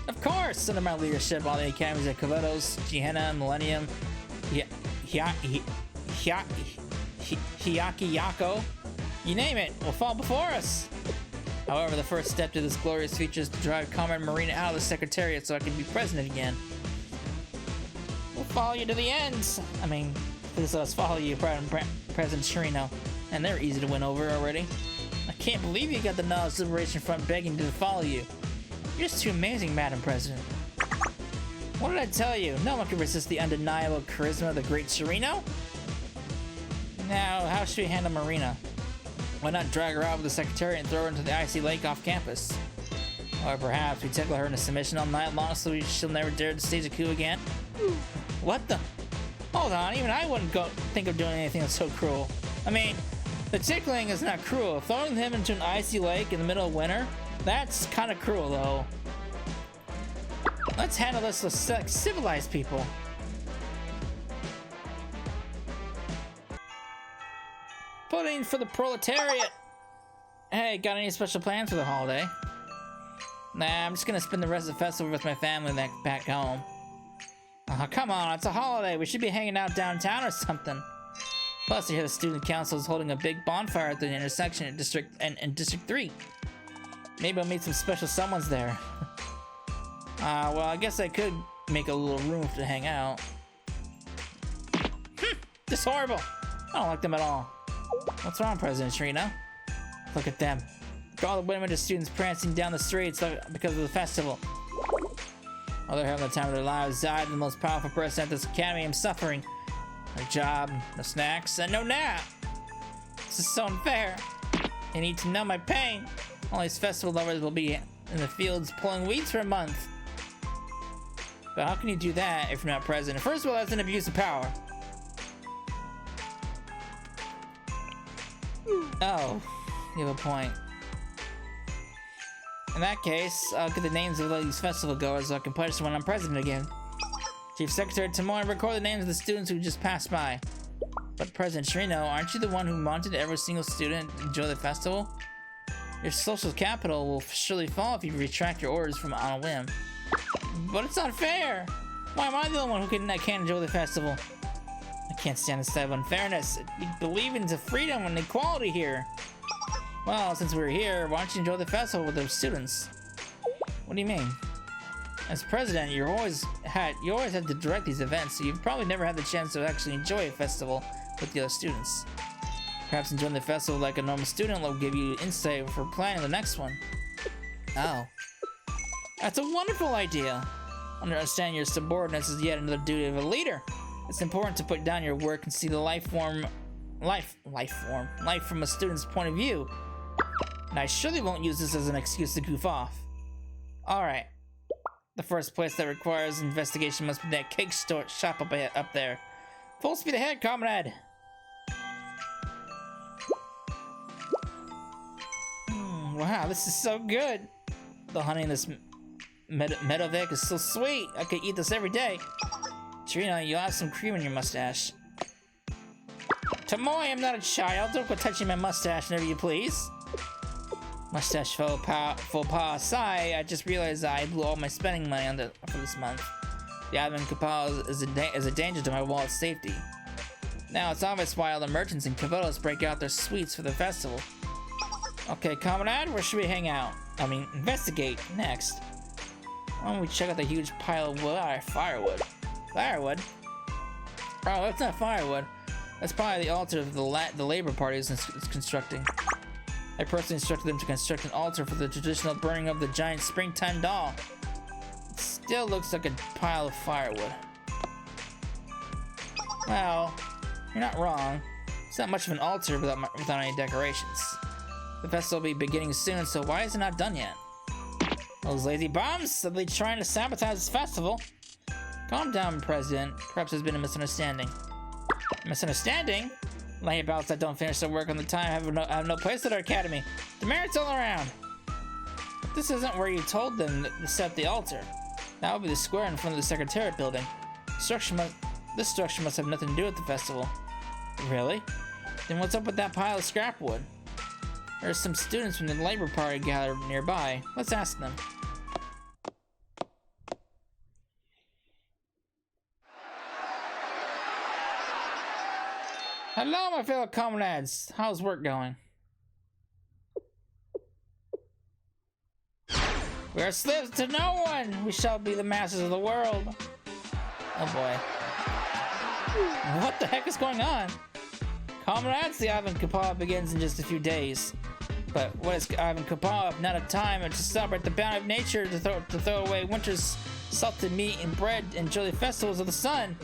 Of course! Under my leadership, all the academies at Kavotos, Gehenna, Millennium, Hiyaki-Yako, you name it, will fall before us. However, the first step to this glorious future is to drive Comrade Marina out of the Secretariat so I can be president again. We'll follow you to the end. I mean, please let us follow you, President Shirino. And they're easy to win over already. I can't believe you got the Knowledge Liberation Front begging to follow you. You're just too amazing, Madam President. What did I tell you? No one can resist the undeniable charisma of the great Shirino. Now, how should we handle Marina? Why not drag her out with the Secretariat and throw her into the icy lake off campus? Or perhaps we tickle her into submission all night long so she'll never dare to stage a coup again? What the? Hold on, even I wouldn't think of doing anything that's so cruel. I mean, the tickling is not cruel. Throwing him into an icy lake in the middle of winter? That's kind of cruel, though. Let's handle this like civilized people. voting for the proletariat. Hey, got any special plans for the holiday? Nah, I'm just gonna spend the rest of the festival with my family back home. Oh, come on, it's a holiday. We should be hanging out downtown or something. Plus, I hear the student council is holding a big bonfire at the intersection in District 3. Maybe I'll meet some special someones there. Well, I guess I could make a little room to hang out. This is horrible. I don't like them at all. What's wrong, President Trino? Look at them. Look at all the women and students prancing down the streets because of the festival. While they're having the time of their lives, I, the most powerful person at this academy, am suffering. No job, no snacks, and no nap. This is so unfair. I need to numb my pain. All these festival lovers will be in the fields pulling weeds for a month. But how can you do that if you're not president? First of all, that's an abuse of power. Oh, you have a point. In that case, I'll get the names of all these festival goers so I can punish them when I'm president again. Chief Secretary Tomoe, record the names of the students who just passed by. But President Trino, aren't you the one who wanted every single student to enjoy the festival? Your social capital will surely fall if you retract your orders from on a whim. But it's not fair! Why am I the only one who can't enjoy the festival? I can't stand this type of unfairness. We believe in freedom and equality here. Well, since we're here, why don't you enjoy the festival with the students? What do you mean? As president, you always had to direct these events, so you've probably never had the chance to actually enjoy a festival with the other students. Perhaps enjoying the festival like a normal student will give you insight for planning the next one. Oh. That's a wonderful idea! Understanding your subordinates is yet another duty of a leader. It's important to put down your work and see the life from a student's point of view. And I surely won't use this as an excuse to goof off. Alright. The first place that requires investigation must be that cake shop up there. Full speed ahead, comrade! Wow, this is so good! The honey in this Medovic is so sweet! I could eat this every day. Trino, you have some cream in your mustache. Tomoe, I'm not a child. Don't go touching my mustache whenever you please. Mustache faux pas aside, I just realized I blew all my spending money for this month. The admin Kupala is a danger to my wallet's safety. Now it's obvious why all the merchants in Kavotos break out their sweets for the festival. Okay, comrade, where should we hang out? Investigate next. Why don't we check out the huge pile of firewood? Firewood? Oh, that's not firewood. That's probably the altar of the Labor Party is constructing. I personally instructed them to construct an altar for the traditional burning of the giant springtime doll. It still looks like a pile of firewood. Well, you're not wrong. It's not much of an altar without any decorations. The festival will be beginning soon, so why is it not done yet? Those lazy bums! Are they trying to sabotage this festival? Calm down, President. Perhaps there's been a misunderstanding. Misunderstanding? Layabouts that don't finish their work on the time have no place at our academy. Demerits all around. But this isn't where you told them to set the altar. That would be the square in front of the Secretariat building. This structure must have nothing to do with the festival. Really? Then what's up with that pile of scrap wood? There are some students from the Labor Party gathered nearby. Let's ask them. Hello, my fellow comrades. How's work going? We are slaves to no one. We shall be the masters of the world. Oh boy. What the heck is going on? Comrades, the Ivan Kupala begins in just a few days. But what is Ivan Kupala if not a time to celebrate the bounty of nature, to throw away winter's salted meat and bread, and enjoy the festivals of the sun?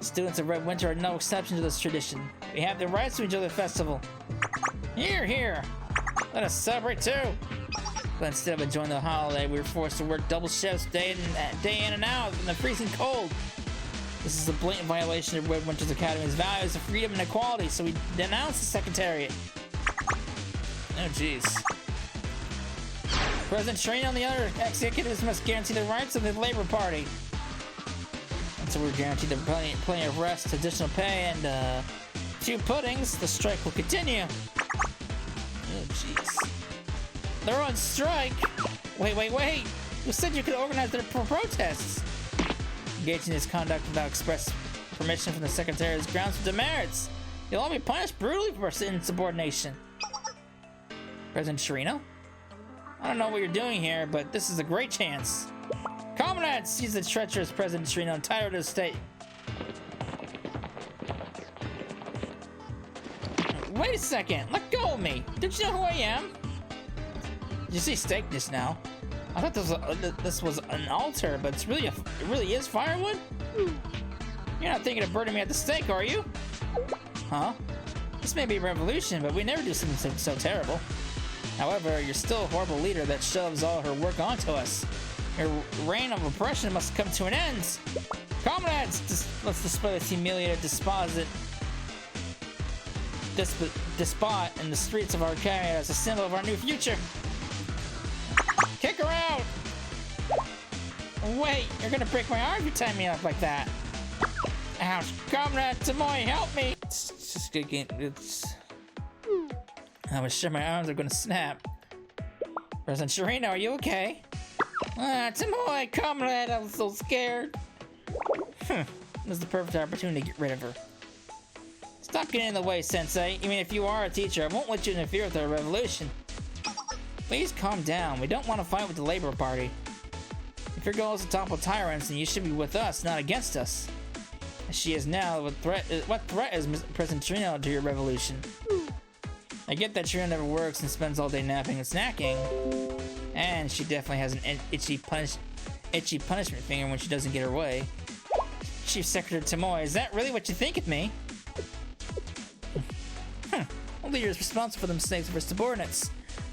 Students of Red Winter are no exception to this tradition. We have the rights to enjoy the festival. Here, here! Let us celebrate too! But instead of enjoying the holiday, we were forced to work double shifts day in and out in the freezing cold. This is a blatant violation of Red Winter's Academy's values of freedom and equality, so we denounce the Secretariat. Oh jeez. President Trino and the other executives must guarantee the rights of the Labor Party. And so we're guaranteed plenty of rest, additional pay, and 2 puddings, the strike will continue. Oh, jeez. They're on strike! Wait! You said you could organize their protests! Engaging in this conduct without express permission from the Secretary is grounds for demerits. You'll all be punished brutally for insubordination. President Chirino? I don't know what you're doing here, but this is a great chance. Comrades, seize the treacherous President Chirino and tie her to the stake. Wait a second, let go of me. Don't you know who I am? Did you say steak just now? I thought this was an altar, but it really is firewood? You're not thinking of burning me at the stake, are you? Huh? This may be a revolution, but we never do something so terrible. However, you're still a horrible leader that shoves all her work onto us. Your reign of oppression must come to an end. Comrades, let's display this humiliated despot in the streets of our academy as a symbol of our new future. Kick her out! Wait, you're gonna break my arm if you tie me up like that. Ouch! Comrade Tomoe, help me! I was sure my arms are gonna snap. President Chirino, are you okay? Tomoe, comrade, I was so scared. This is the perfect opportunity to get rid of her. Stop getting in the way, Sensei. Even if you are a teacher, I won't let you interfere with our revolution. Please calm down. We don't want to fight with the Labor Party. If your goal is to topple tyrants, then you should be with us, not against us. As she is now, what threat is President Chirino to your revolution? I get that Chirino never works and spends all day napping and snacking. And she definitely has an itchy punishment finger when she doesn't get her way. Chief Secretary Tomoe, is that really what you think of me? A leader is responsible for the mistakes of her subordinates.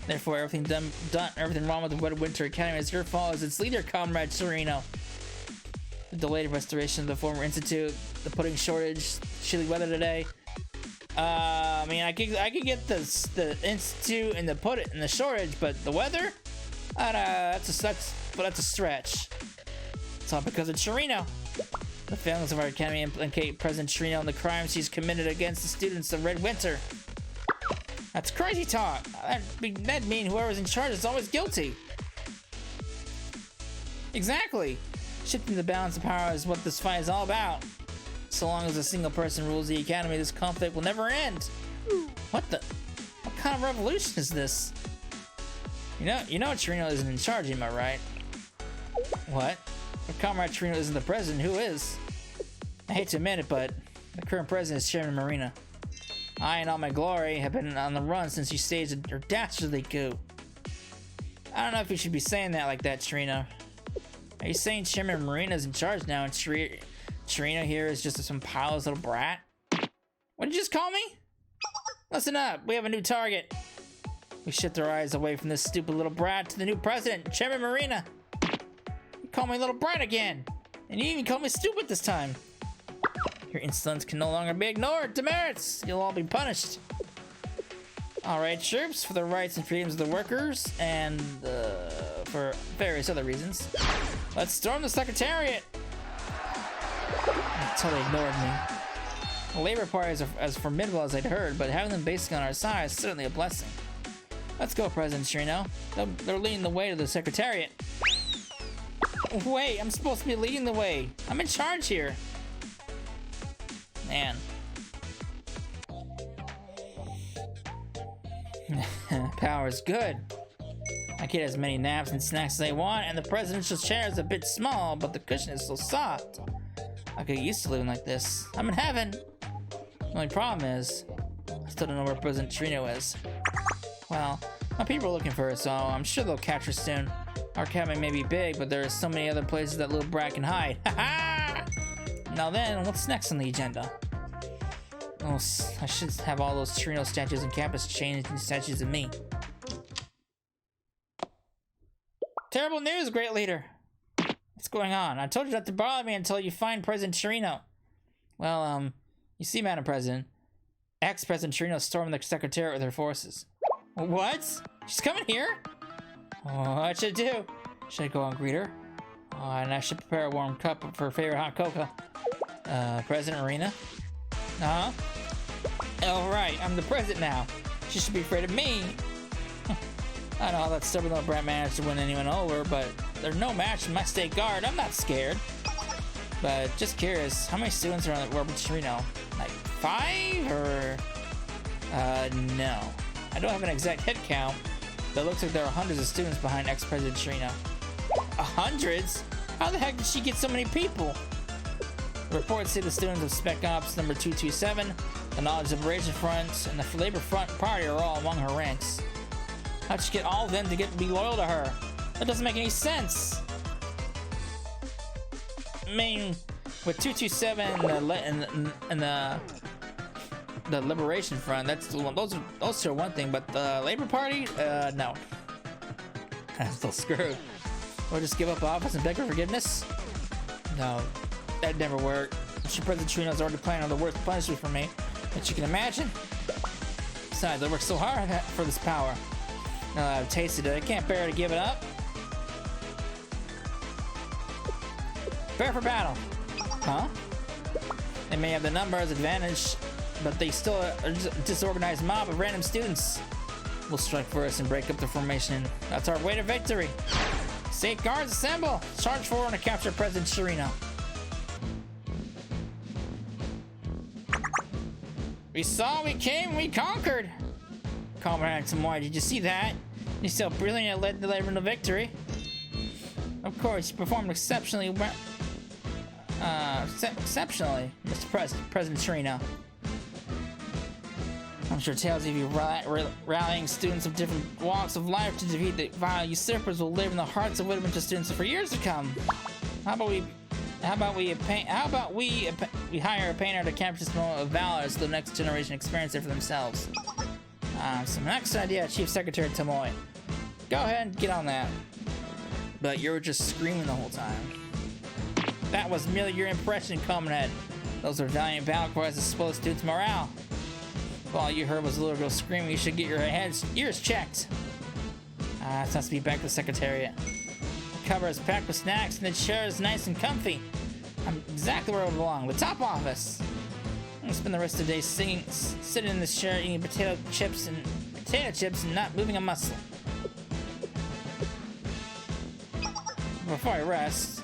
Therefore, everything wrong with the Winter Academy is your fault as its leader, Comrade Chirino. The delayed restoration of the former institute, the pudding shortage, chilly weather today. I mean, I could get the institute and the shortage, but the weather, that's a stretch. It's all because of Chirino. The failings of our academy implicate President Chirino in the crimes he's committed against the students of Red Winter. That's crazy talk. That'd mean whoever's in charge is always guilty. Exactly. Shifting the balance of power is what this fight is all about. So long as a single person rules the academy, this conflict will never end. What kind of revolution is this? You know Chirino isn't in charge, am I right? What? If Comrade Chirino isn't the president, who is? I hate to admit it, but the current president is Chairman Marina. I, in all my glory, have been on the run since you staged your dastardly coup. I don't know if you should be saying that like that, Chirino. Are you saying Chairman Marina's in charge now and Chirino here is just some powerless little brat? What did you just call me? Listen up, we have a new target. We shift our eyes away from this stupid little brat to the new president, Chairman Marina. You call me little brat again, and you even call me stupid this time. Your insolence can no longer be ignored. Demerits! You'll all be punished. Alright, troops, for the rights and freedoms of the workers, and for various other reasons, let's storm the Secretariat! They totally ignored me. The Labor Party is as formidable as I'd heard, but having them basically on our side is certainly a blessing. Let's go, President Chirino. They're leading the way to the Secretariat. Wait, I'm supposed to be leading the way. I'm in charge here. Man. Power is good. I get as many naps and snacks as I want, and the presidential chair is a bit small, but the cushion is so soft. I get used to living like this. I'm in heaven. The only problem is, I still don't know where President Chirino is. Well, my people are looking for her, so I'm sure they'll catch her soon. Our academy may be big, but there are so many other places that little brat can hide. Ha-ha! Now then, what's next on the agenda? Oh, I should have all those Chirino statues on campus changed into statues of me. Terrible news, great leader. What's going on? I told you not to bother me until you find President Chirino. Well, you see, Madam President, ex-President Chirino stormed the Secretariat with her forces. What? She's coming here? Oh, what should I do? Should I go and greet her? Oh, and I should prepare a warm cup of her favorite hot cocoa. President Marina? Uh-huh. Alright, I'm the president now. She should be afraid of me. I know how that stubborn little brat managed to win anyone over, but there's no match in my state guard. I'm not scared. But just curious, how many students are on the Orbit Torino? Like 5 or... no. I don't have an exact head count, but it looks like there are hundreds of students behind ex-President Torino. Hundreds? How the heck did she get so many people? Reports say the students of Spec Ops number 227, the Knowledge Liberation Front, and the Labor Front Party are all among her ranks. How'd she get all of them to be loyal to her? That doesn't make any sense. I mean, with 227 and the Liberation Front, those are one thing, but the Labor Party, no. I'm still screwed. Or just give up office and beg for forgiveness? No, that'd never work. Mr. President Torino's already planning on the worst punishment for me that you can imagine. Besides, I worked so hard for this power. Now that I've tasted it, I can't bear to give it up. Prepare for battle. Huh? They may have the numbers advantage, but they still are a disorganized mob of random students. We'll strike first and break up the formation. That's our way to victory. State guards assemble! Charge forward to capture President Torino. We saw, we came, we conquered! Comrade Tomoe, did you see that? You so brilliant led the labor to victory. Of course, you performed exceptionally well. Exceptionally, Mr. President Torino. I'm sure tales of you rallying students of different walks of life to defeat the vile usurpers will live in the hearts of Wintermantle students for years to come. How about we hire a painter to capture this moment of valor so the next generation experience it for themselves. Some next idea, Chief Secretary Tomoe. Go ahead and get on that. But you were just screaming the whole time. That was merely your impression, Comrade. Those are valiant battle cries that spoil students' morale. If all you heard was a little girl screaming, you should get your ears checked. It's nice to be back to the Secretariat. The cover is packed with snacks and the chair is nice and comfy. I'm exactly where I belong, the top office. I'm gonna spend the rest of the day sitting in this chair eating potato chips and not moving a muscle. Before I rest,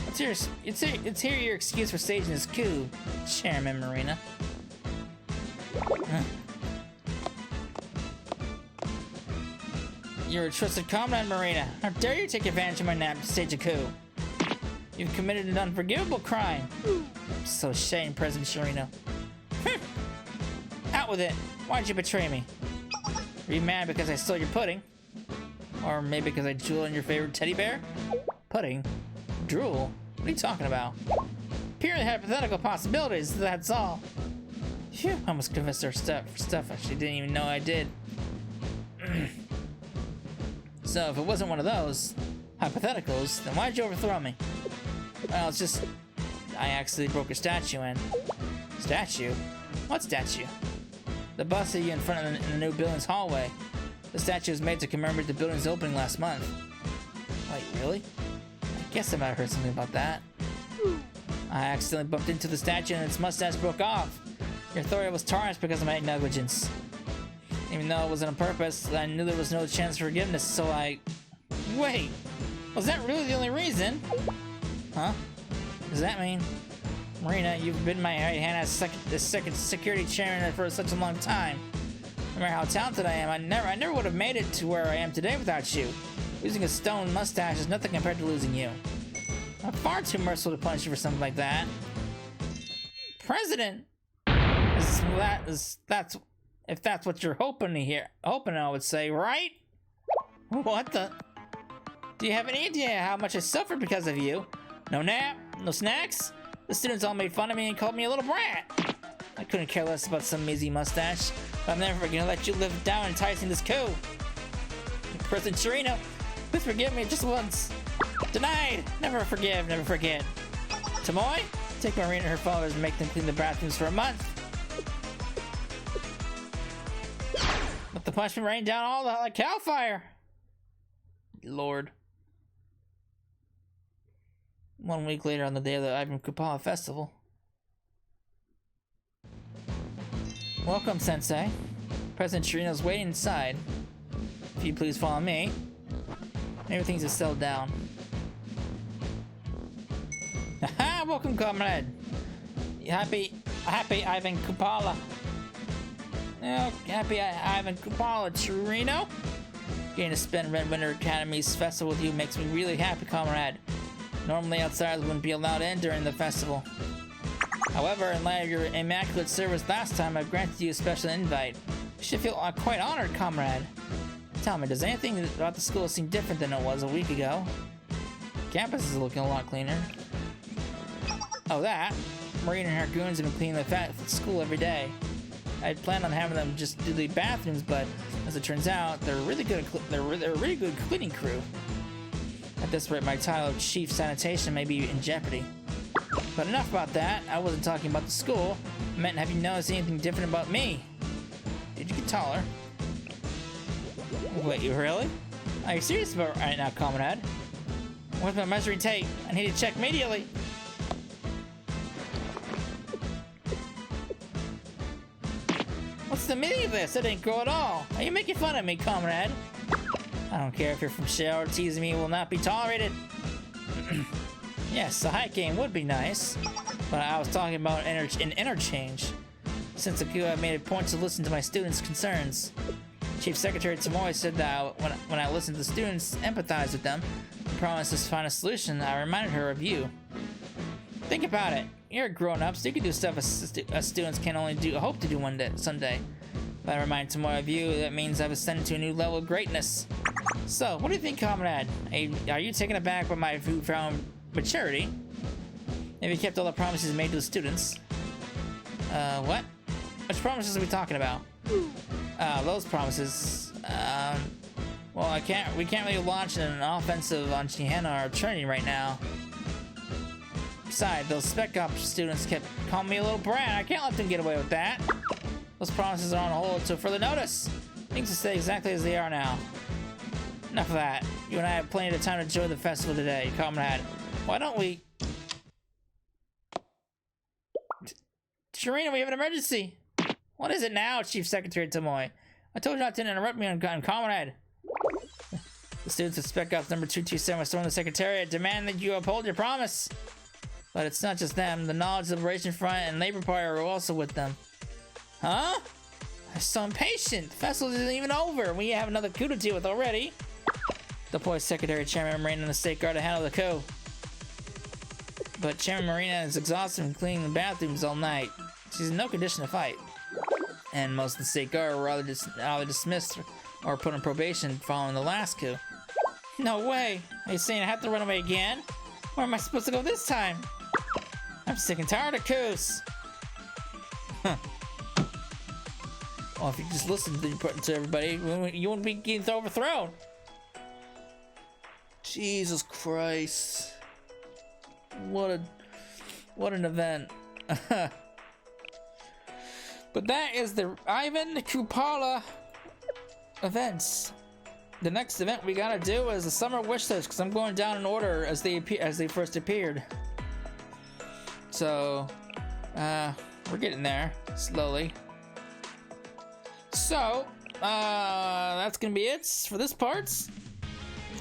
let's hear your excuse for staging this coup, Chairman Marina. You're a trusted comrade, Marina. How dare you take advantage of my nap to stage a coup? You've committed an unforgivable crime. I'm so ashamed, President Torino. Out with it. Why'd you betray me? Are you mad because I stole your pudding? Or maybe because I drooled on your favorite teddy bear? Pudding? Drool? What are you talking about? Purely hypothetical possibilities, that's all. Phew, I almost convinced her for stuff I actually didn't even know I did. So if it wasn't one of those hypotheticals, then why'd you overthrow me? Well, it's just I accidentally broke a statue in. Statue? What statue? The bust of you in front of the new building's hallway. The statue was made to commemorate the building's opening last month. Wait, really? I guess I might have heard something about that. I accidentally bumped into the statue and its mustache broke off. Your authority was tarnished because of my negligence. Even though it wasn't on purpose, I knew there was no chance for forgiveness, so I... Wait! Was that really the only reason? Huh? Does that mean... Marina, you've been my right hand as second security chairman for such a long time. No matter how talented I am, I never would have made it to where I am today without you. Losing a stone mustache is nothing compared to losing you. I'm far too merciful to punish you for something like that. President! If that's what you're hoping to hear, I would say, right? What the? Do you have any idea how much I suffered because of you? No nap, no snacks? The students all made fun of me and called me a little brat. I couldn't care less about some measly mustache, but I'm never gonna let you live down enticing this coup. President Torino, please forgive me just once. Denied! Never forgive, never forget. Tomoe, take Marina and her followers and make them clean the bathrooms for a month. Let the punishment rain down all like hellfire. Lord. 1 week later, on the day of the Kupala festival. Welcome, Sensei. President Chirino's waiting inside. If you please follow me. Everything's just settled down. Haha! Welcome, comrade. Happy Ivan Kupala. Oh, happy Ivan Kupala, Chirino. Getting to spend Red Winter Academy's festival with you makes me really happy, comrade. Normally, outsiders wouldn't be allowed in during the festival. However, in light of your immaculate service last time, I've granted you a special invite. You should feel quite honored, comrade. Tell me, does anything about the school seem different than it was a week ago? Campus is looking a lot cleaner. Oh, that? Marina and her goons have been cleaning the school every day. I'd planned on having them just do the bathrooms, but as it turns out, they're a really good cleaning crew. At this rate, my title of Chief Sanitation may be in jeopardy. But enough about that. I wasn't talking about the school. I meant, have you noticed anything different about me? Did you get taller? Wait, you really? Are you serious about right now, comrade? Where's my measuring tape? I need to check immediately. What's the meaning of this? I didn't grow at all. Are you making fun of me, comrade? I don't care if you're from Shell or teasing me, will not be tolerated. Yes, a hike game would be nice, but I was talking about an interchange. Since the coup, I made a point to listen to my students' concerns. Chief Secretary Tomoe said that when I listened to the students, empathize with them, and promised to find a solution, I reminded her of you. Think about it. You're a grown-up, so you can do stuff as students can only hope to do someday. If I remind Tomoe of you, that means I've ascended to a new level of greatness. So, what do you think, comrade? Are you taken aback by my found maturity? Have you kept all the promises made to the students? What? Which promises are we talking about? Those promises. Well, we can't really launch an offensive on Shihana or Trinity right now. Besides, those Spec Ops students kept calling me a little brat. I can't let them get away with that. Those promises are on hold until further notice. Things will stay exactly as they are now. Enough of that. You and I have plenty of time to enjoy the festival today, comrade. Why don't we... Chirino, we have an emergency. What is it now, Chief Secretary Tomoe? I told you not to interrupt me on comrade. The students of Spec Ops number 227 are storming the Secretariat, demand that you uphold your promise. But it's not just them. The Knowledge Liberation Front and Labor Party are also with them. Huh? I'm so impatient. The festival isn't even over. We have another coup to deal with already. Deploy Secretary Chairman Marina and the State Guard to handle the coup. But Chairman Marina is exhausted from cleaning the bathrooms all night. She's in no condition to fight. And most of the State Guard were either dismissed or put on probation following the last coup. No way. Are you saying I have to run away again? Where am I supposed to go this time? I'm sick and tired of coups. Huh. Well, if you just listen to everybody, you wouldn't be getting overthrown. Jesus Christ. What an event. But that is the Ivan Kupala events. The next event we gotta do is the summer wish list, because I'm going down in order as they first appeared. So, we're getting there slowly. So, that's gonna be it for this part.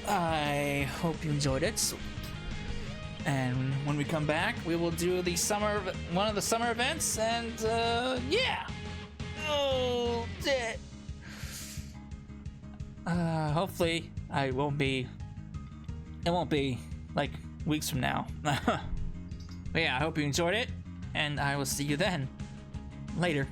I hope you enjoyed it. And when we come back, we will do the one of the summer events, and yeah. Oh, shit. Hopefully it won't be like weeks from now. But yeah, I hope you enjoyed it, and I will see you then. Later.